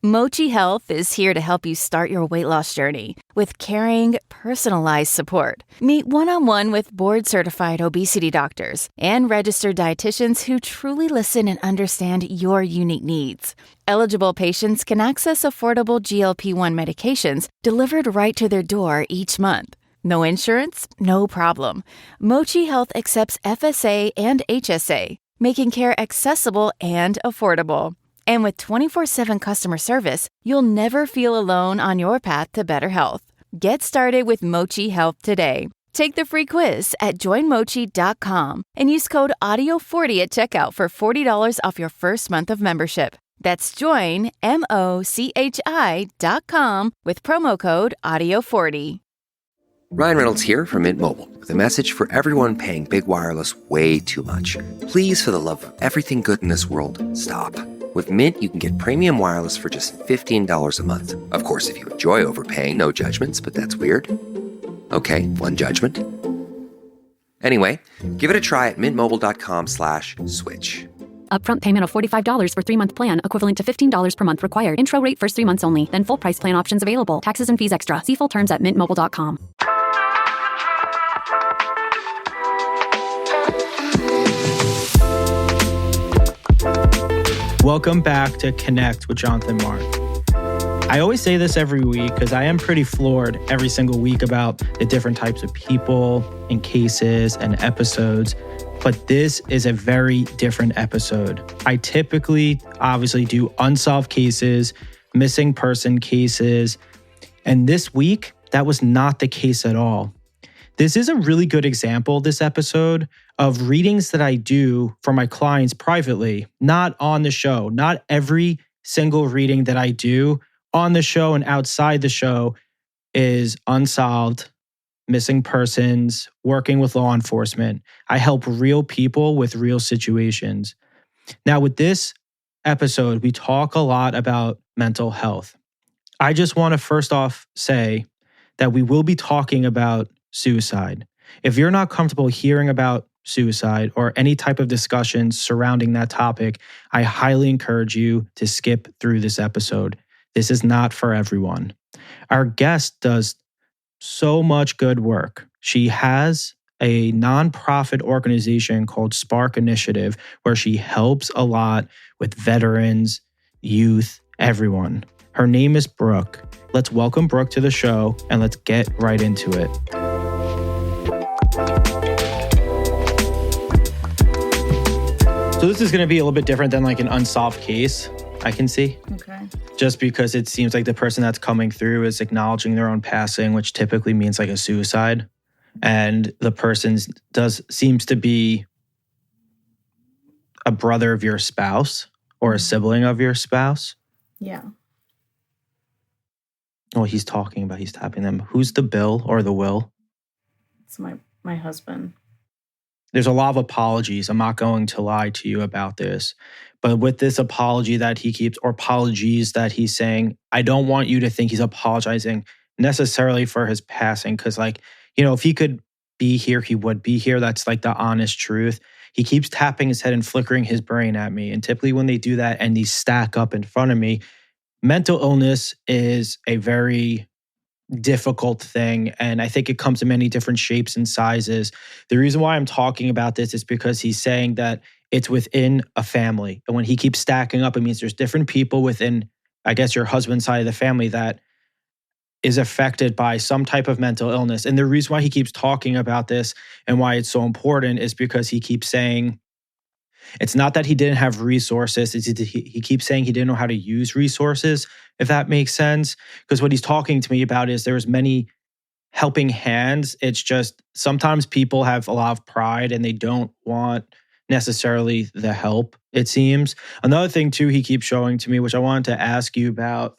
Mochi Health is here to help you start your weight loss journey with caring, personalized support. Meet one-on-one with board-certified obesity doctors and registered dietitians who truly listen and understand your unique needs. Eligible patients can access affordable GLP-1 medications delivered right to their door each month. No insurance? No problem. Mochi Health accepts FSA and HSA, making care accessible and affordable. And with 24/7 customer service, you'll never feel alone on your path to better health. Get started with Mochi Health today. Take the free quiz at joinmochi.com and use code AUDIO40 at checkout for $40 off your first month of membership. That's joinmochi.com with promo code AUDIO40. Ryan Reynolds here from Mint Mobile with a message for everyone paying big wireless way too much. Please, for the love of everything good in this world, stop. With Mint, you can get premium wireless for just $15 a month. Of course, if you enjoy overpaying, no judgments, but that's weird. Okay, one judgment. Anyway, give it a try at mintmobile.com/switch. Upfront payment of $45 for 3-month plan, equivalent to $15 per month required. Intro rate first 3 months only, then full price plan options available. Taxes and fees extra. See full terms at mintmobile.com. Welcome back to Connect with Jonathan Martin. I always say this every week because I am pretty floored every single week about the different types of people and cases and episodes, but this is a very different episode. I typically, obviously, do unsolved cases, missing person cases, and this week, that was not the case at all. This is a really good example, this episode, of readings that I do for my clients privately, not on the show. Not every single reading that I do on the show and outside the show is unsolved, missing persons, working with law enforcement. I help real people with real situations. Now, with this episode, we talk a lot about mental health. I just want to first off say that we will be talking about suicide. If you're not comfortable hearing about suicide or any type of discussion surrounding that topic, I highly encourage you to skip through this episode. This is not for everyone. Our guest does so much good work. She has a nonprofit organization called Spark Initiative where she helps a lot with veterans, youth, everyone. Her name is Brooke. Let's welcome Brooke to the show and let's get right into it. So this is going to be a little bit different than like an unsolved case, I can see. Okay. Just because it seems like the person that's coming through is acknowledging their own passing, which typically means like a suicide. And the person seems to be a brother of your spouse or a sibling of your spouse. Yeah. Oh, he's tapping them. Who's the bill or the will? It's my husband. There's a lot of apologies. I'm not going to lie to you about this. But with this apology that he keeps, or apologies that he's saying, I don't want you to think he's apologizing necessarily for his passing. Because if he could be here, he would be here. That's like the honest truth. He keeps tapping his head and flickering his brain at me. And typically when they do that and these stack up in front of me, mental illness is a very difficult thing. And I think it comes in many different shapes and sizes. The reason why I'm talking about this is because he's saying that it's within a family. And when he keeps stacking up, it means there's different people within, I guess, your husband's side of the family that is affected by some type of mental illness. And the reason why he keeps talking about this and why it's so important is because he keeps saying, it's not that he didn't have resources. He keeps saying he didn't know how to use resources, if that makes sense. Because what he's talking to me about is there's many helping hands. It's just sometimes people have a lot of pride and they don't want necessarily the help, it seems. Another thing too he keeps showing to me, which I wanted to ask you about,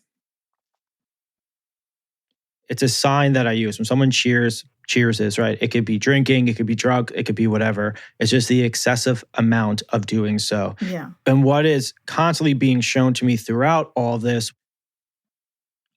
it's a sign that I use when someone cheers is, right? It could be drinking, it could be drug, it could be whatever. It's just the excessive amount of doing so. Yeah. And what is constantly being shown to me throughout all this,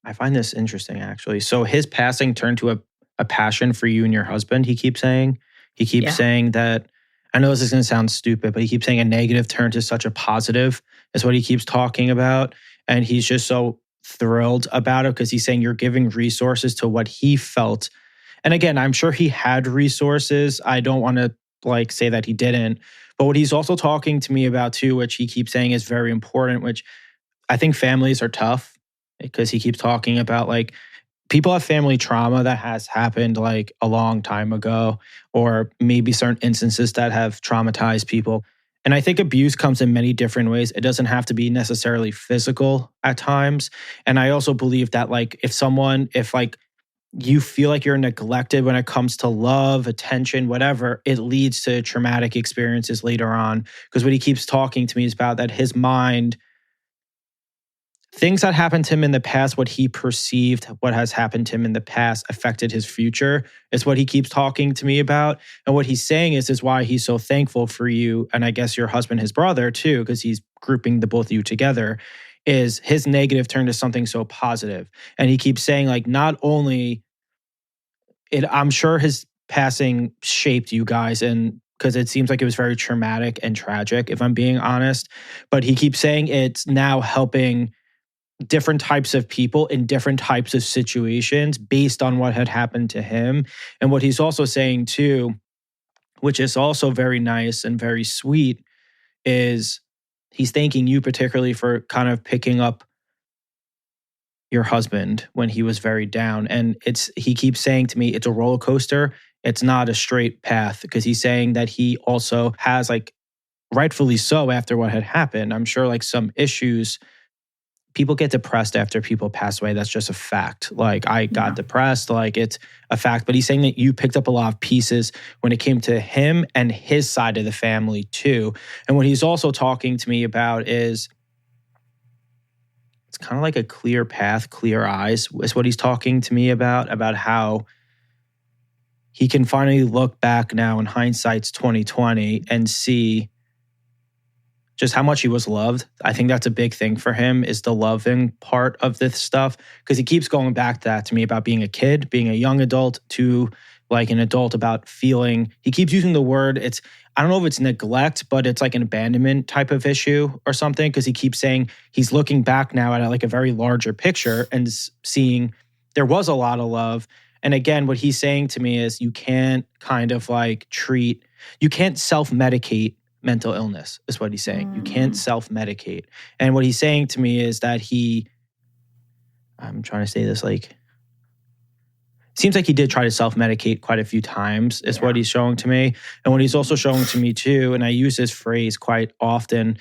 I find this interesting actually. So his passing turned to a passion for you and your husband, he keeps saying. He keeps saying that, I know this is going to sound stupid, but he keeps saying a negative turned to such a positive is what he keeps talking about. And he's just so thrilled about it because he's saying you're giving resources to what he felt. And again, I'm sure he had resources. I don't want to like say that he didn't. But what he's also talking to me about too, which he keeps saying is very important, which I think families are tough because he keeps talking about like people have family trauma that has happened like a long time ago, or maybe certain instances that have traumatized people. And I think abuse comes in many different ways. It doesn't have to be necessarily physical at times. And I also believe that like if like you feel like you're neglected when it comes to love, attention, whatever, it leads to traumatic experiences later on. Because what he keeps talking to me is about that his mind, things that happened to him in the past, what he perceived, what has happened to him in the past affected his future is what he keeps talking to me about. And what he's saying is why he's so thankful for you. And I guess your husband, his brother too, because he's grouping the both of you together, is his negative turned to something so positive. And he keeps saying like, not only I'm sure his passing shaped you guys and because it seems like it was very traumatic and tragic, if I'm being honest. But he keeps saying it's now helping different types of people in different types of situations based on what had happened to him. And what he's also saying too, which is also very nice and very sweet, is he's thanking you particularly for kind of picking up your husband when he was very down. And he keeps saying to me, it's a roller coaster. It's not a straight path, because he's saying that he also has, like, rightfully so after what had happened, I'm sure like some issues. People get depressed after people pass away. That's just a fact. Like I got depressed, like it's a fact. But he's saying that you picked up a lot of pieces when it came to him and his side of the family too. And what he's also talking to me about is it's kind of like a clear path, clear eyes is what he's talking to me about how he can finally look back now in hindsight's 2020 and see just how much he was loved. I think that's a big thing for him, is the loving part of this stuff. Because he keeps going back to that to me about being a kid, being a young adult, to like an adult, about feeling, he keeps using the word, I don't know if it's neglect, but it's like an abandonment type of issue or something. Because he keeps saying he's looking back now at like a very larger picture and seeing there was a lot of love. And again, what he's saying to me is you can't kind of like you can't self-medicate mental illness, is what he's saying. You can't self-medicate. And what he's saying to me is that I'm trying to say this like, seems like he did try to self-medicate quite a few times, is what he's showing to me. And what he's also showing to me too, and I use this phrase quite often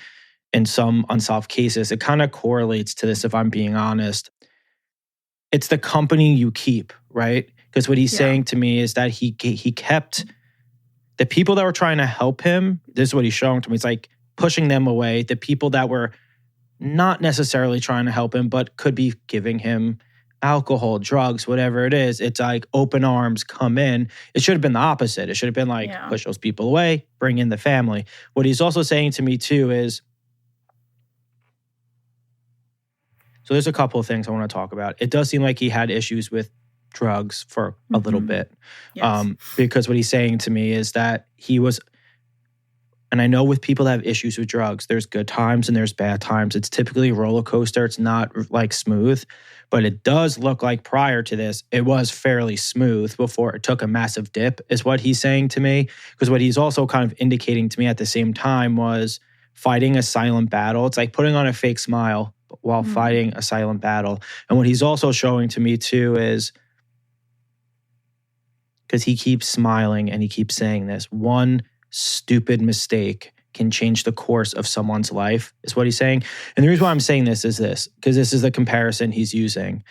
in some unsolved cases, it kind of correlates to this, if I'm being honest. It's the company you keep, right? Because what he's saying to me is that he kept the people that were trying to help him. This is what he's showing to me. It's like pushing them away. The people that were not necessarily trying to help him, but could be giving him alcohol, drugs, whatever it is. It's like open arms, come in. It should have been the opposite. It should have been like push those people away, bring in the family. What he's also saying to me too is, so there's a couple of things I want to talk about. It does seem like he had issues with drugs for a little bit. Yes. Because what he's saying to me is that he was, and I know with people that have issues with drugs, there's good times and there's bad times. It's typically a roller coaster. It's not like smooth, but it does look like prior to this, it was fairly smooth before it took a massive dip, is what he's saying to me. Because what he's also kind of indicating to me at the same time was fighting a silent battle. It's like putting on a fake smile while fighting a silent battle. And what he's also showing to me too is, because he keeps smiling and he keeps saying this, one stupid mistake can change the course of someone's life, is what he's saying. And the reason why I'm saying this is because this is the comparison he's using.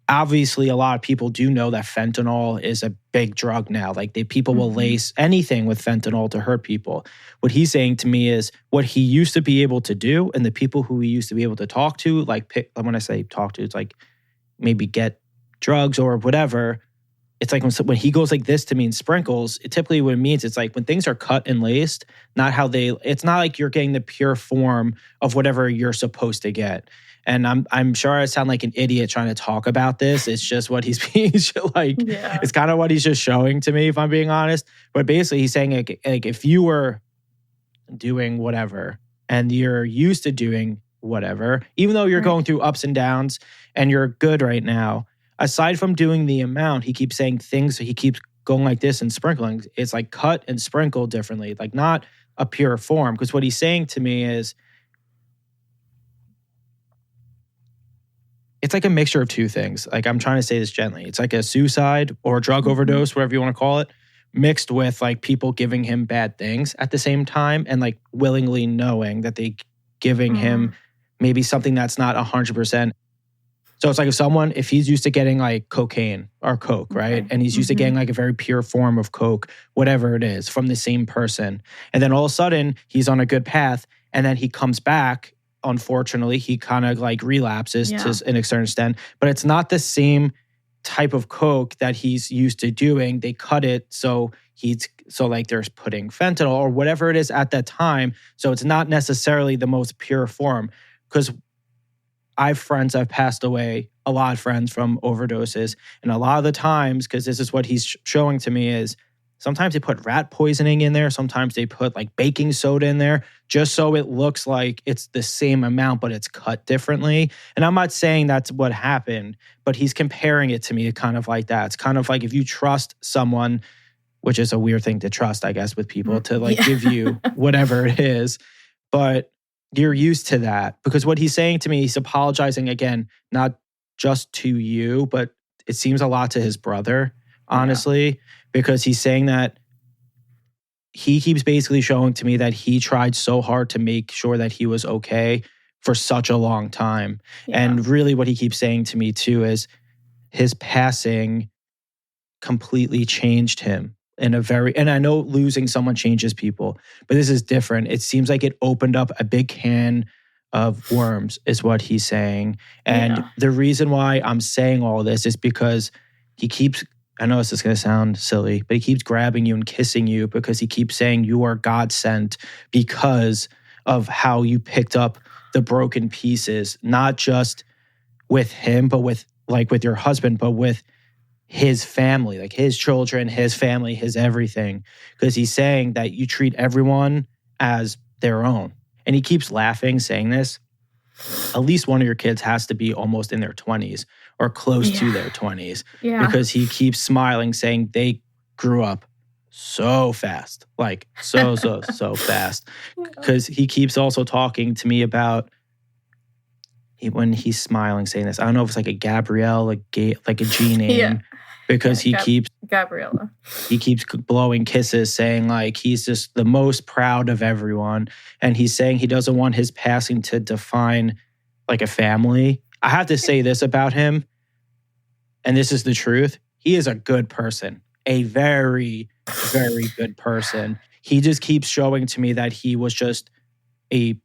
Obviously, a lot of people do know that fentanyl is a big drug now. Like people will lace anything with fentanyl to hurt people. What he's saying to me is what he used to be able to do, and the people who he used to be able to talk to, like when I say talk to, it's like maybe get drugs or whatever. It's like when he goes like this to me in sprinkles, it typically what it means, it's like when things are cut and laced, it's not like you're getting the pure form of whatever you're supposed to get. And I'm sure I sound like an idiot trying to talk about this. It's just what he's being like, it's kind of what he's just showing to me, if I'm being honest. But basically he's saying like if you were doing whatever and you're used to doing whatever. Even though you're going through ups and downs and you're good right now, aside from doing the amount, he keeps saying things. He keeps going like this and sprinkling. It's like cut and sprinkle differently, like not a pure form. Because what he's saying to me is, it's like a mixture of two things. Like, I'm trying to say this gently. It's like a suicide or drug overdose, whatever you want to call it, mixed with like people giving him bad things at the same time and like willingly knowing that they giving him maybe something that's not 100%. So it's like if he's used to getting like cocaine or coke, right? And he's used to getting like a very pure form of coke, whatever it is, from the same person. And then all of a sudden he's on a good path and then he comes back. Unfortunately, he kind of like relapses to an certain extent, but it's not the same type of coke that he's used to doing. They cut it so like there's putting fentanyl or whatever it is at that time. So it's not necessarily the most pure form. Because I've passed away, a lot of friends from overdoses, and a lot of the times, because this is what he's showing to me, is sometimes they put rat poisoning in there. Sometimes they put like baking soda in there just so it looks like it's the same amount, but it's cut differently. And I'm not saying that's what happened, but he's comparing it to me kind of like that. It's kind of like if you trust someone, which is a weird thing to trust, I guess, with people to like give you whatever it is, but you're used to that. Because what he's saying to me, he's apologizing again, not just to you, but it seems a lot to his brother, honestly. Because he's saying that he keeps basically showing to me that he tried so hard to make sure that he was okay for such a long time. And really what he keeps saying to me too is his passing completely changed him and I know losing someone changes people, but this is different. It seems like it opened up a big can of worms is what he's saying. And the reason why I'm saying all this is because he keeps, I know this is going to sound silly, but he keeps grabbing you and kissing you because he keeps saying you are God sent because of how you picked up the broken pieces, not just with him, but with your husband, but with his family, like his children, his family, his everything. Because he's saying that you treat everyone as their own. And he keeps laughing, saying this. At least one of your kids has to be almost in their 20s or close to their 20s. Because he keeps smiling, saying they grew up so fast. Like so fast. Because he keeps also talking to me about when he's smiling, saying this. I don't know if it's like a Gabrielle, like a G name. Because he keeps Gabriella. He keeps blowing kisses, saying like he's just the most proud of everyone. And he's saying he doesn't want his passing to define like a family. I have to say this about him, and this is the truth. He is a good person, a very, very good person. He just keeps showing to me that he was just he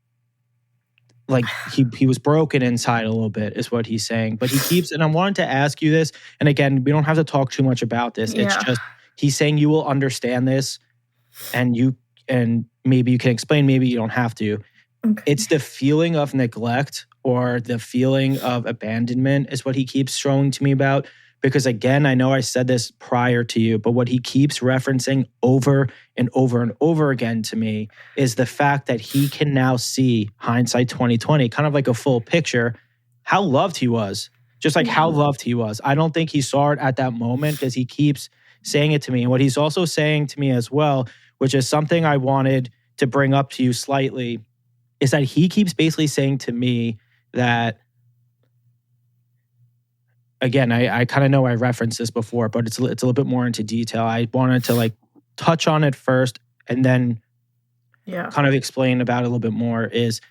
was broken inside a little bit is what he's saying. But he keeps, and I wanted to ask you this, and again, we don't have to talk too much about this. It's just, he's saying you will understand this and maybe you can explain, maybe you don't have to. Okay. It's the feeling of neglect or the feeling of abandonment is what he keeps showing to me about. Because again, I know I said this prior to you, but what he keeps referencing over and over and over again to me is the fact that he can now see, hindsight 2020, kind of like a full picture, how loved he was. Just like how loved he was. I don't think he saw it at that moment because he keeps saying it to me. And what he's also saying to me as well, which is something I wanted to bring up to you slightly, is that he keeps basically saying to me that, again, I kind of know I referenced this before, but it's a little bit more into detail. I wanted to like touch on it first and then kind of explain about it a little bit more, is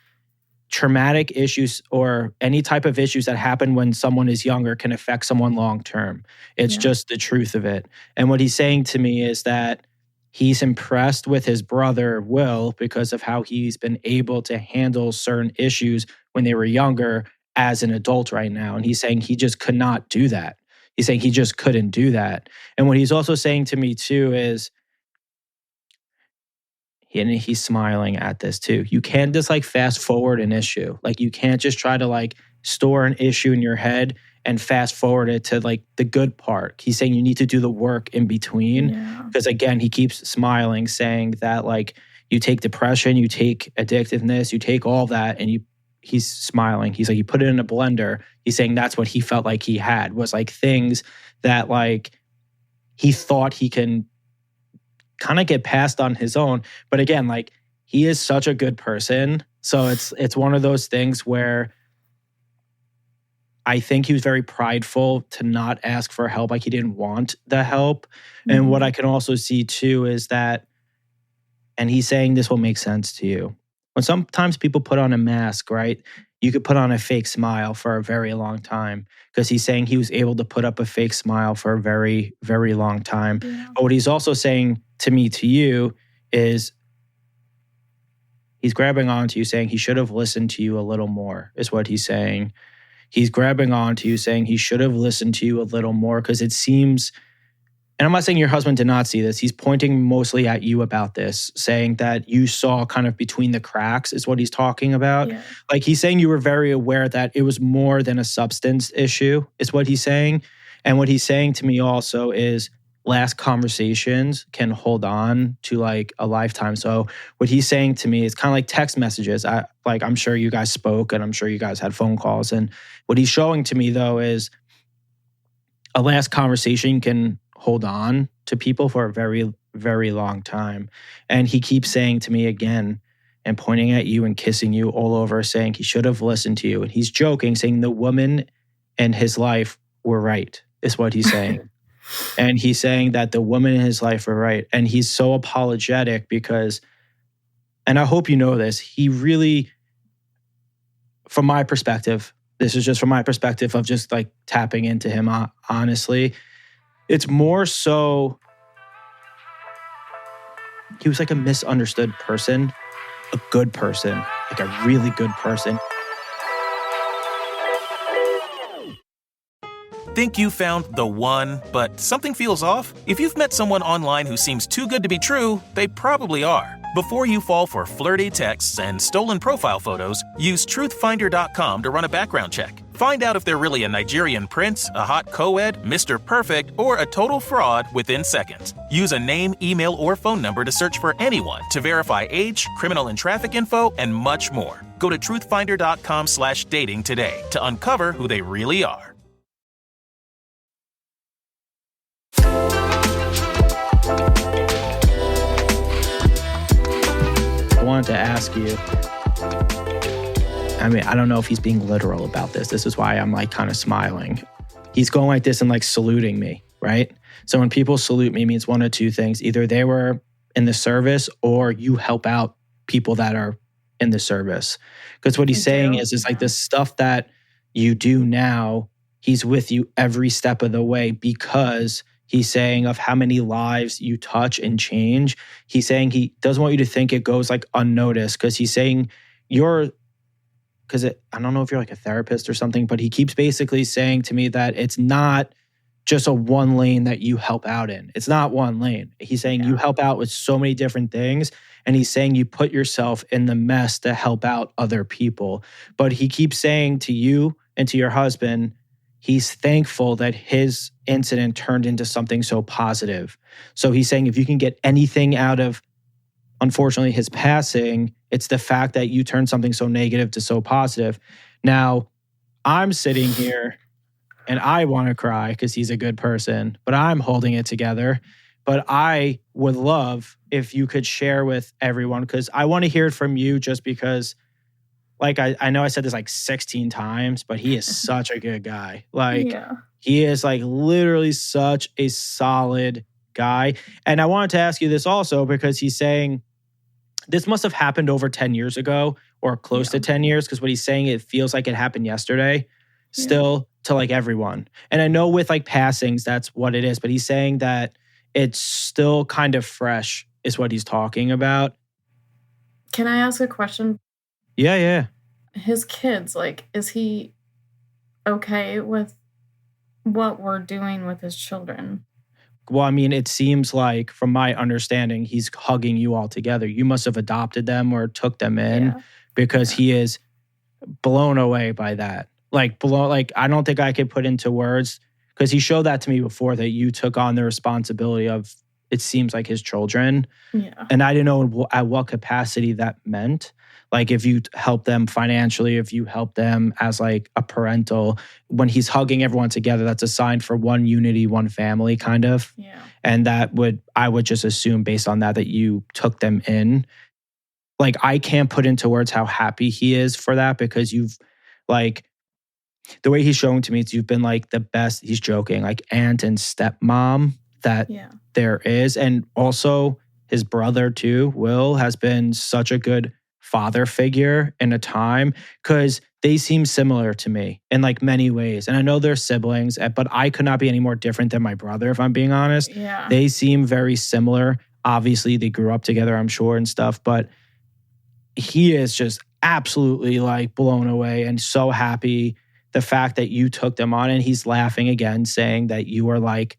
traumatic issues or any type of issues that happen when someone is younger can affect someone long term. It's just the truth of it. And what he's saying to me is that he's impressed with his brother, Will, because of how he's been able to handle certain issues when they were younger as an adult right now. And he's saying he just could not do that. He's saying he just couldn't do that. And what he's also saying to me too is, and he's smiling at this too, you can't just like fast forward an issue. Like you can't just try to like store an issue in your head and fast forward it to like the good part. He's saying you need to do the work in between. Because again, he keeps smiling, saying that like you take depression, you take addictiveness, you take all that, and he's smiling. He's like, he put it in a blender. He's saying that's what he felt like he had, was like things that like he thought he can kind of get past on his own. But again, like he is such a good person. So it's one of those things where I think he was very prideful to not ask for help. Like he didn't want the help. And what I can also see too is that, and he's saying this will make sense to you. When sometimes people put on a mask, right? You could put on a fake smile for a very long time, because he's saying he was able to put up a fake smile for a very, very long time. Yeah. But what he's also saying to me, to you, is he's grabbing onto you saying he should have listened to you a little more, is what he's saying. He's grabbing onto you saying he should have listened to you a little more, because it seems, and I'm not saying your husband did not see this, he's pointing mostly at you about this, saying that you saw kind of between the cracks is what he's talking about. Yeah. Like he's saying you were very aware that it was more than a substance issue, is what he's saying. And what he's saying to me also is last conversations can hold on to like a lifetime. So what he's saying to me is kind of like text messages. I'm sure you guys spoke and I'm sure you guys had phone calls. And what he's showing to me though is a last conversation can hold on to people for a very, very long time. And he keeps saying to me again and pointing at you and kissing you all over, saying he should have listened to you. And he's joking, saying the woman in his life were right, is what he's saying. And he's saying that the women in his life were right. And he's so apologetic because, and I hope you know this, he really, from my perspective, this is just from my perspective of just like tapping into him, honestly, it's more so he was like a misunderstood person, a good person, like a really good person. Think you found the one, but something feels off? If you've met someone online who seems too good to be true, they probably are. Before you fall for flirty texts and stolen profile photos, use truthfinder.com to run a background check. Find out if they're really a Nigerian prince, a hot co-ed, Mr. Perfect, or a total fraud within seconds. Use a name, email, or phone number to search for anyone to verify age, criminal and traffic info, and much more. Go to truthfinder.com/dating today to uncover who they really are. I wanted to ask you, I mean, I don't know if he's being literal about this. This is why I'm like kind of smiling. He's going like this and like saluting me, right? So when people salute me, it means one of two things. Either they were in the service or you help out people that are in the service. Because what he's saying is like the stuff that you do now, he's with you every step of the way, because he's saying of how many lives you touch and change. He's saying he doesn't want you to think it goes like unnoticed, because he's saying I don't know if you're like a therapist or something, but he keeps basically saying to me that it's not just a one lane that you help out in. It's not one lane. He's saying you help out with so many different things. And he's saying you put yourself in the mess to help out other people. But he keeps saying to you and to your husband, he's thankful that his incident turned into something so positive. So he's saying if you can get anything out of, unfortunately, his passing, it's the fact that you turned something so negative to so positive. Now, I'm sitting here and I want to cry because he's a good person, but I'm holding it together. But I would love if you could share with everyone, because I want to hear it from you, just because like I know I said this like 16 times, but he is such a good guy. Like he is like literally such a solid guy. And I wanted to ask you this also because he's saying this must have happened over 10 years ago or close to 10 years, because what he's saying, it feels like it happened yesterday still to like everyone. And I know with like passings, that's what it is, but he's saying that it's still kind of fresh is what he's talking about. Can I ask a question? Yeah. His kids, like, is he okay with what we're doing with his children? Well, I mean, it seems like, from my understanding, he's hugging you all together. You must have adopted them or took them in because he is blown away by that. Like, I don't think I could put into words, because he showed that to me before, that you took on the responsibility of, it seems like, his children. Yeah. And I didn't know at what capacity that meant. Like if you help them financially, if you help them as like a parental, when he's hugging everyone together, that's a sign for one unity, one family kind of. Yeah. And I would just assume based on that you took them in. Like I can't put into words how happy he is for that because you've like, the way he's showing to me is you've been like the best, he's joking, like aunt and stepmom that there is. And also his brother too, Will, has been such a good father figure in a time because they seem similar to me in like many ways. And I know they're siblings, but I could not be any more different than my brother, if I'm being honest. Yeah. They seem very similar. Obviously, they grew up together, I'm sure, and stuff, but he is just absolutely like blown away and so happy the fact that you took them on. And he's laughing again, saying that you are like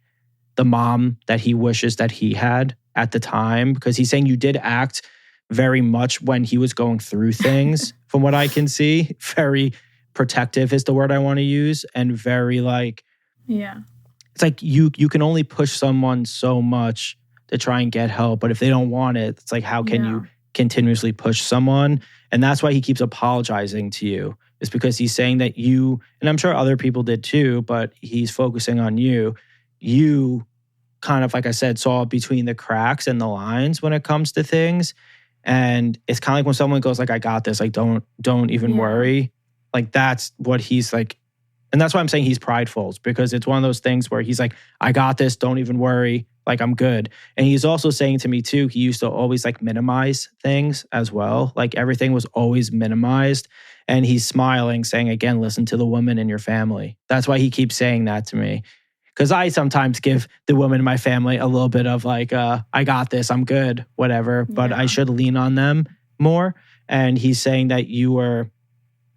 the mom that he wishes that he had at the time, because he's saying you did act very much when he was going through things, from what I can see. Very protective is the word I want to use, and very like, it's like you can only push someone so much to try and get help, but if they don't want it, it's like, how can you continuously push someone? And that's why he keeps apologizing to you, is because he's saying that you, and I'm sure other people did too, but he's focusing on you. You kind of, like I said, saw between the cracks and the lines when it comes to things. And it's kind of like when someone goes like, I got this, like, don't even worry. Like, that's what he's like. And that's why I'm saying he's prideful, because it's one of those things where he's like, I got this, don't even worry. Like, I'm good. And he's also saying to me too, he used to always like minimize things as well. Like everything was always minimized. And he's smiling, saying, again, listen to the woman in your family. That's why he keeps saying that to me. Because I sometimes give the women in my family a little bit of like, I got this, I'm good, whatever. But I should lean on them more. And he's saying that you were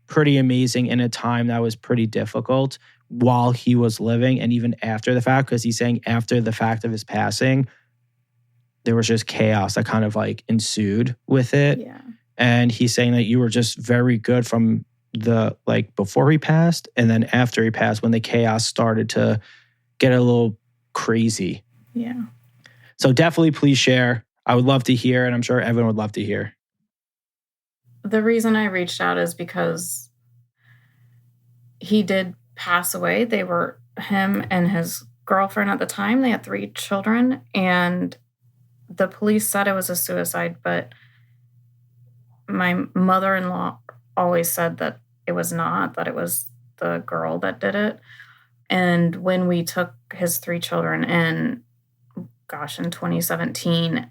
pretty amazing in a time that was pretty difficult while he was living, and even after the fact, because he's saying after the fact of his passing, there was just chaos that kind of like ensued with it. Yeah. And he's saying that you were just very good from the like before he passed, and then after he passed, when the chaos started to get a little crazy. Yeah. So definitely please share. I would love to hear, and I'm sure everyone would love to hear. The reason I reached out is because he did pass away. They were, him and his girlfriend at the time, they had 3 children, and the police said it was a suicide, but my mother-in-law always said that it was not, that it was the girl that did it. And when we took his 3 children in 2017,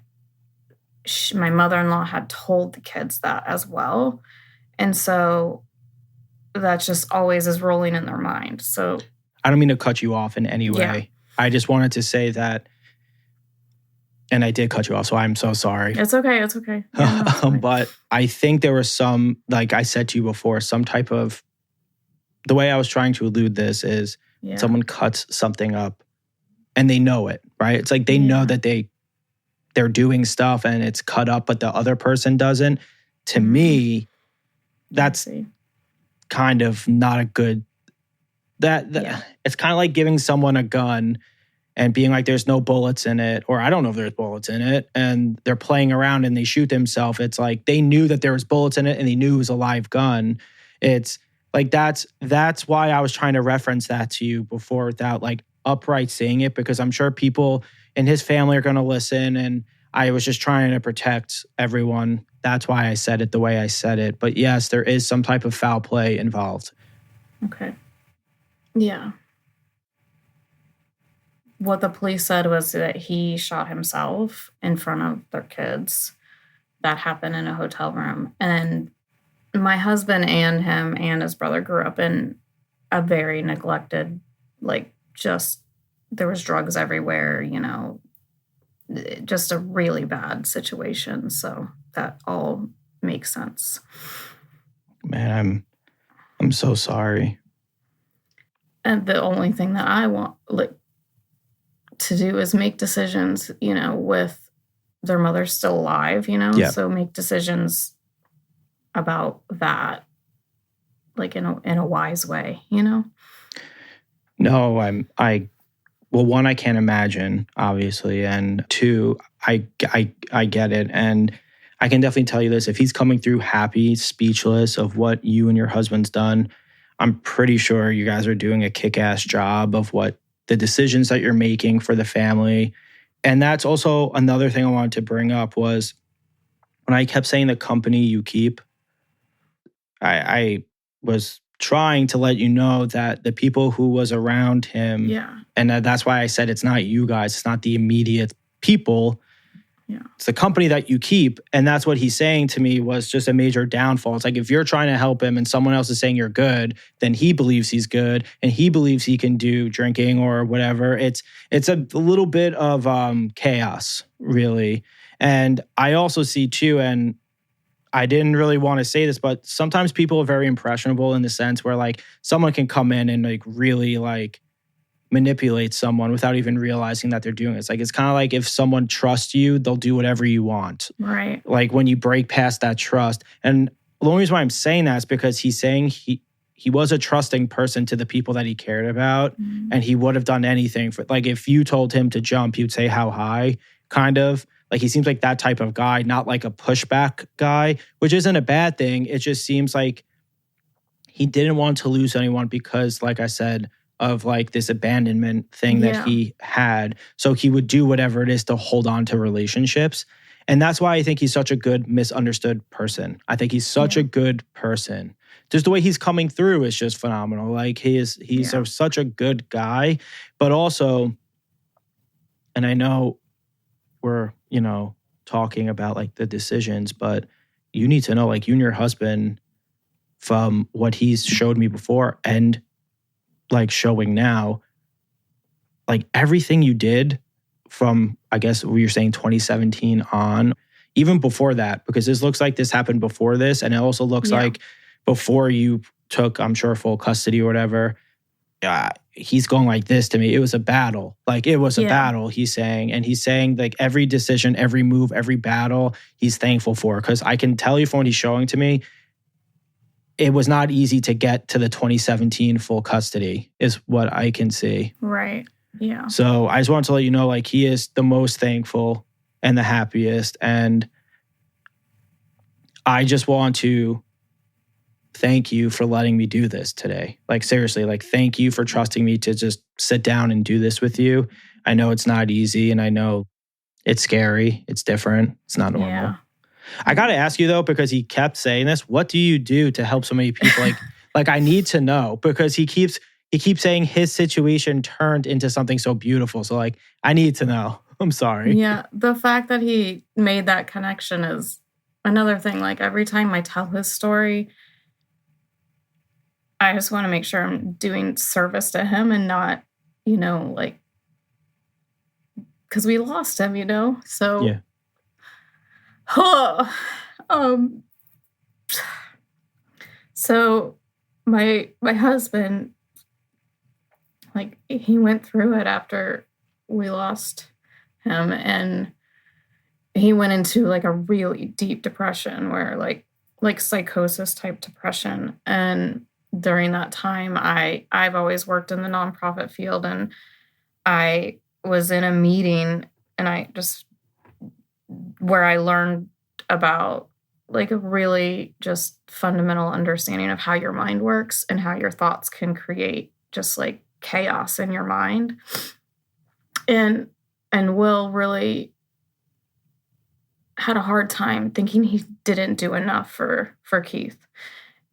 my mother-in-law had told the kids that as well. And so that just always is rolling in their mind. So I don't mean to cut you off in any way. Yeah. I just wanted to say that, and I did cut you off, so I'm so sorry. It's okay. It's okay. Yeah, no, but I think there was some, like I said to you before, some type of, the way I was trying to elude this is someone cuts something up and they know it, right? It's like they know that they're doing stuff and it's cut up, but the other person doesn't. To me, that's kind of not a good, it's kind of like giving someone a gun and being like, there's no bullets in it, or I don't know if there's bullets in it, and they're playing around and they shoot themselves. It's like they knew that there was bullets in it and they knew it was a live gun. It's like, that's why I was trying to reference that to you before without like upright saying it, because I'm sure people in his family are going to listen, and I was just trying to protect everyone. That's why I said it the way I said it. But yes, there is some type of foul play involved. Okay. Yeah. What the police said was that he shot himself in front of their kids. That happened in a hotel room. And my husband and him and his brother grew up in a very neglected, like, just, there was drugs everywhere, you know, just a really bad situation. So that all makes sense. Man, I'm so sorry. And the only thing that I want, like, to do is make decisions, you know, with their mother still alive, you know? Yeah. So make decisions about that, like in a wise way, you know? No, well, one, I can't imagine, obviously, and 2, I get it, and I can definitely tell you this. If he's coming through happy, speechless of what you and your husband's done, I'm pretty sure you guys are doing a kick-ass job of what the decisions that you're making for the family. And that's also another thing I wanted to bring up was when I kept saying the company you keep, I was trying to let you know that the people who was around him, and that's why I said it's not you guys, it's not the immediate people, it's the company that you keep. And that's what he's saying to me was just a major downfall. It's like if you're trying to help him and someone else is saying you're good, then he believes he's good and he believes he can do drinking or whatever. It's a little bit of chaos, really. And I also see too, and I didn't really want to say this, but sometimes people are very impressionable in the sense where like someone can come in and like really like manipulate someone without even realizing that they're doing it. It's kind of like if someone trusts you, they'll do whatever you want. Right. Like when you break past that trust. And the only reason why I'm saying that is because he's saying he was a trusting person to the people that he cared about, and he would have done anything for, like if you told him to jump, he would say how high, kind of. Like he seems like that type of guy, not like a pushback guy, which isn't a bad thing. It just seems like he didn't want to lose anyone because, like I said, of like this abandonment thing that he had. So he would do whatever it is to hold on to relationships. And that's why I think he's such a good misunderstood person. I think he's such a good person. Just the way he's coming through is just phenomenal. Like he's such a good guy, but also, and I know we're, talking about like the decisions, but you need to know, like you and your husband, from what he's showed me before and like showing now, like everything you did from, I guess we were saying 2017 on, even before that, because this looks like this happened before this. And it also looks like before you took, I'm sure, full custody or whatever, he's going like this to me. It was a battle. Like it was a battle, he's saying. And he's saying like every decision, every move, every battle, he's thankful for. Because I can tell you from what he's showing to me, it was not easy to get to the 2017 full custody is what I can see. Right. Yeah. So I just wanted to let you know, like he is the most thankful and the happiest. And I just want to thank you for letting me do this today. Like seriously, like thank you for trusting me to just sit down and do this with you. I know it's not easy and I know it's scary. It's different. It's not normal. Yeah. I got to ask you though, because he kept saying this, what do you do to help so many people? Like I need to know because he keeps saying his situation turned into something so beautiful. So like, I need to know. I'm sorry. Yeah. The fact that he made that connection is another thing. Like every time I tell his story, I just want to make sure I'm doing service to him and not, like, because we lost him, so. Yeah. So my husband, like, he went through it after we lost him, and he went into like a really deep depression where like psychosis type depression. And during that time, I've always worked in the nonprofit field, and I was in a meeting and where I learned about like a really just fundamental understanding of how your mind works and how your thoughts can create just like chaos in your mind. And Will really had a hard time thinking he didn't do enough for Keith.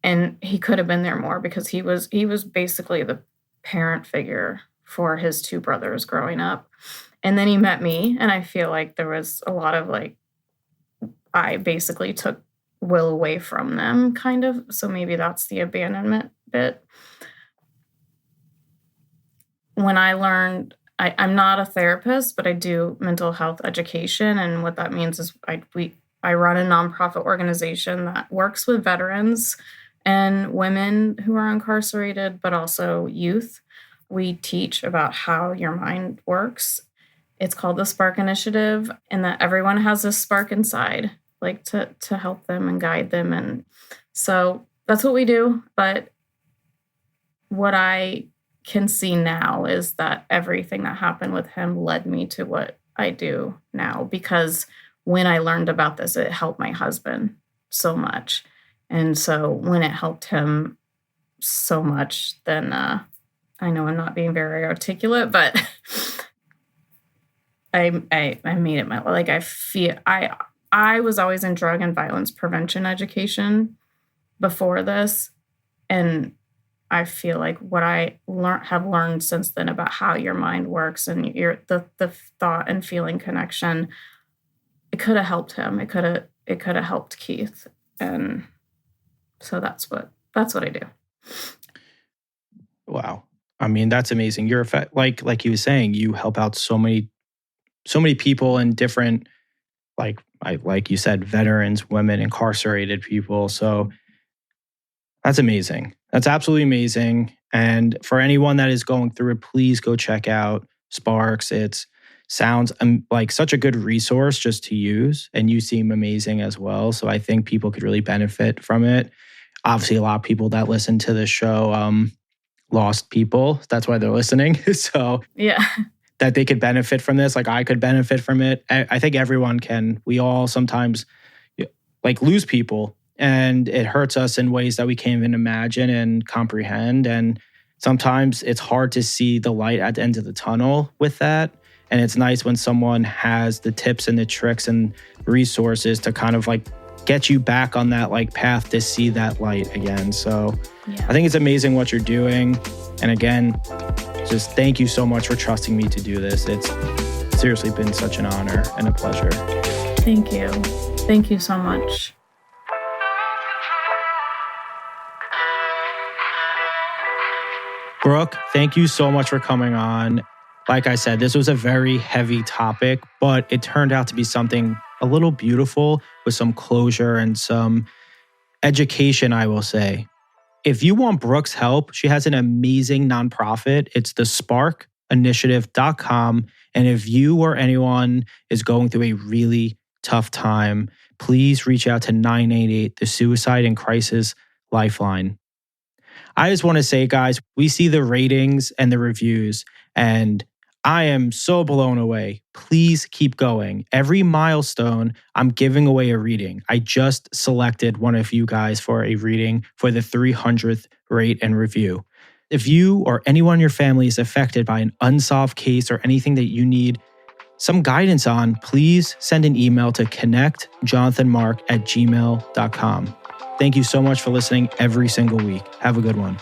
And he could have been there more because he was basically the parent figure for his two brothers growing up. And then he met me, and I feel like there was a lot of like, I basically took Will away from them, kind of. So maybe that's the abandonment bit. When I learned, I'm not a therapist, but I do mental health education. And what that means is I run a nonprofit organization that works with veterans and women who are incarcerated, but also youth. We teach about how your mind works. It's called the Spark Initiative, and that everyone has this spark inside, like to help them and guide them. And so that's what we do. But what I can see now is that everything that happened with him led me to what I do now, because when I learned about this, it helped my husband so much. And so when it helped him so much, then I know I'm not being very articulate, but I made it my, like, I was always in drug and violence prevention education before this. And I feel like what I have learned since then about how your mind works and the thought and feeling connection, it could have helped him. It could have helped Keith. And so that's what I do. Wow. I mean, that's amazing. You're like he was saying, you help out so many people in different, like you said, veterans, women, incarcerated people. So that's amazing. That's absolutely amazing. And for anyone that is going through it, please go check out Sparks. It sounds like such a good resource just to use. And you seem amazing as well. So I think people could really benefit from it. Obviously, a lot of people that listen to this show lost people. That's why they're listening. So yeah, that they could benefit from this. Like I could benefit from it. I think everyone can. We all sometimes lose people. And it hurts us in ways that we can't even imagine and comprehend. And sometimes it's hard to see the light at the end of the tunnel with that. And it's nice when someone has the tips and the tricks and resources to kind of get you back on that path to see that light again. So yeah. I think it's amazing what you're doing. And again, just thank you so much for trusting me to do this. It's seriously been such an honor and a pleasure. Thank you. Thank you so much. Brooke, thank you so much for coming on. Like I said, this was a very heavy topic, but it turned out to be something a little beautiful with some closure and some education, I will say. If you want Brooke's help, she has an amazing nonprofit. It's the sparkinitiative.com. And if you or anyone is going through a really tough time, please reach out to 988, the Suicide and Crisis Lifeline. I just want to say, guys, we see the ratings and the reviews, and I am so blown away. Please keep going. Every milestone, I'm giving away a reading. I just selected one of you guys for a reading for the 300th rate and review. If you or anyone in your family is affected by an unsolved case or anything that you need some guidance on, please send an email to connectjonathanmark@gmail.com. Thank you so much for listening every single week. Have a good one.